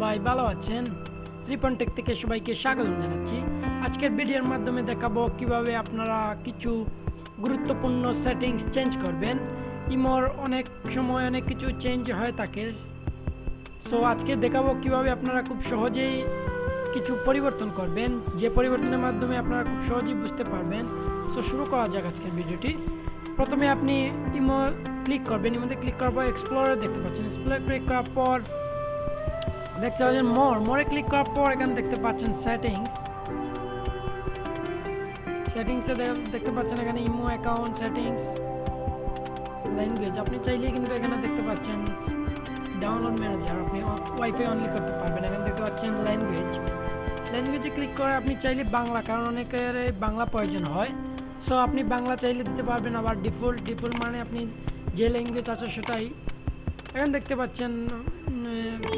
সবাই ভালো আছেন? রিপন টেক থেকে সবাইকে স্বাগত জানাচ্ছি। আজকের ভিডিওর মাধ্যমে দেখাবো কিভাবে আপনারা কিছু গুরুত্বপূর্ণ সেটিংস চেঞ্জ করবেন। ইমোর অনেক সময় অনেক কিছু চেঞ্জ হয়ে থাকে, সো আজকে দেখাবো কিভাবে আপনারা খুব সহজেই কিছু পরিবর্তন করবেন, যে পরিবর্তনের মাধ্যমে আপনারা খুব সহজেই বুঝতে পারবেন। সো শুরু করা যাক আজকের ভিডিওটি। প্রথমে আপনি ইমো ক্লিক করবেন, ইমোতে ক্লিক করার পর এক্সপ্লোরার দেখতে পাচ্ছেন। এক্সপ্লোরার ক্লিক করার পর দেখতে পাচ্ছেন মোরে ক্লিক করার পর এখানে দেখতে পাচ্ছেন সেটিংসে দেখতে পাচ্ছেন এখানে ইমো অ্যাকাউন্ট সেটিংস ল্যাঙ্গুয়েজ। আপনি চাইলে কিন্তু এখানে দেখতে পাচ্ছেন ডাউনলোড ম্যানেজার, আপনি ওয়াইফাই অনলি করতে পারবেন। এখানে দেখতে পাচ্ছেন ল্যাঙ্গুয়েজে ক্লিক করে আপনি চাইলে বাংলা, কারণ অনেকের বাংলা প্রয়োজন হয়, সো আপনি বাংলা চাইলে দিতে পারবেন। আবার ডিফল্ট মানে আপনি যে ল্যাঙ্গুয়েজ আছে সেটাই। এখানে দেখতে পাচ্ছেন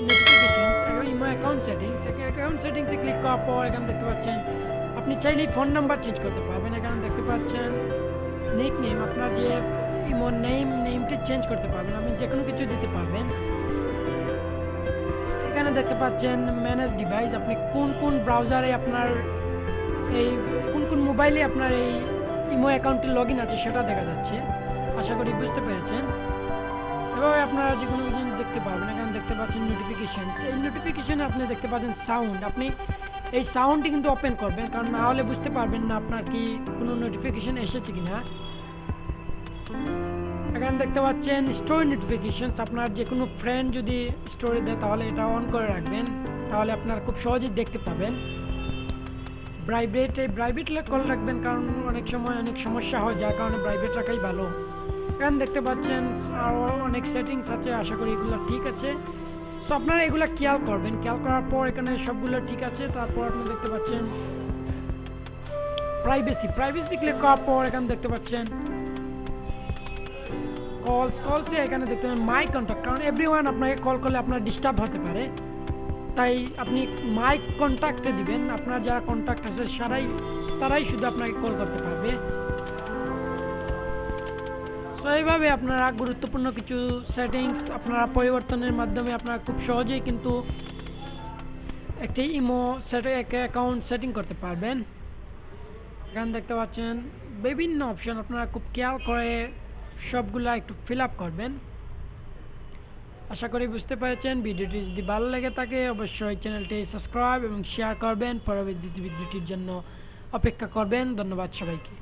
নোটিফিকেশন, ইমো অ্যাকাউন্ট সেটিংসে ক্লিক করার পর এখানে দেখতে পাচ্ছেন আপনি চাইলেই ফোন নাম্বার চেঞ্জ করতে পারবেন। এখানে দেখতে পাচ্ছেন নিকনেম, আপনার যে ইমো নেমটি চেঞ্জ করতে পারবেন, আপনি যে কোনো কিছু দিতে পারবেন। এখানে দেখতে পাচ্ছেন ম্যানেজ ডিভাইস, আপনি কোন ব্রাউজারে আপনার কোন মোবাইলে আপনার এই ইমো অ্যাকাউন্টে লগইন আছে সেটা দেখা যাচ্ছে। আশা করি বুঝতে পেরেছেন। এভাবে আপনারা যে কোনো জিনিস দেখতে পারবেন। এখানে দেখতে পাচ্ছেন নোটিফিকেশন, এই নোটিফিকেশনে আপনি দেখতে পাচ্ছেন সাউন্ড, আপনি এই সাউন্ডটি কিন্তু ওপেন করবেন, কারণ না হলে বুঝতে পারবেন না আপনার কি কোনো নোটিফিকেশন এসেছে কিনা। এখানে দেখতে পাচ্ছেন স্টোরি নোটিফিকেশন, আপনার যে কোনো ফ্রেন্ড যদি স্টোরি দেয় তাহলে এটা অন করে রাখবেন, তাহলে আপনারা খুব সহজেই দেখতে পাবেন। প্রাইভেট করে রাখবেন, কারণ অনেক সময় অনেক সমস্যা হয়, যার কারণে প্রাইভেট রাখাই ভালো। এখানে দেখতে পাচ্ছেন আরও অনেক সেটিংস আছে, আশা করি এগুলো ঠিক আছে। সো আপনারা এগুলো খেয়াল করবেন, খেয়াল করার পর এখানে সবগুলো ঠিক আছে। তারপর আপনি দেখতে পাচ্ছেন প্রাইভেসি ক্লিক করার পর এখানে দেখতে পাচ্ছেন কলসে এখানে দেখতে পাচ্ছেন মাই কন্ট্যাক্ট, কারণ এভরিওয়ান আপনাকে কল করলে আপনার ডিস্টার্ব হতে পারে, তাই আপনি মাই কন্ট্যাক্টে দিবেন। আপনার যারা কন্ট্যাক্ট আছে তারাই শুধু আপনাকে কল করতে পারবে। তো এইভাবে আপনারা গুরুত্বপূর্ণ কিছু সেটিংস আপনারা পরিবর্তনের মাধ্যমে আপনারা খুব সহজেই কিন্তু একটি ইমো অ্যাকাউন্ট সেটিং করতে পারবেন। এখানে দেখতে পাচ্ছেন বিভিন্ন অপশন, আপনারা খুব খেয়াল করে সবগুলা একটু ফিল আপ করবেন। আশা করি বুঝতে পেরেছেন। ভিডিওটি যদি ভালো লেগে থাকে অবশ্যই চ্যানেলটি সাবস্ক্রাইব এবং শেয়ার করবেন। পরবর্তী ভিডিওটির জন্য অপেক্ষা করবেন। ধন্যবাদ সবাইকে।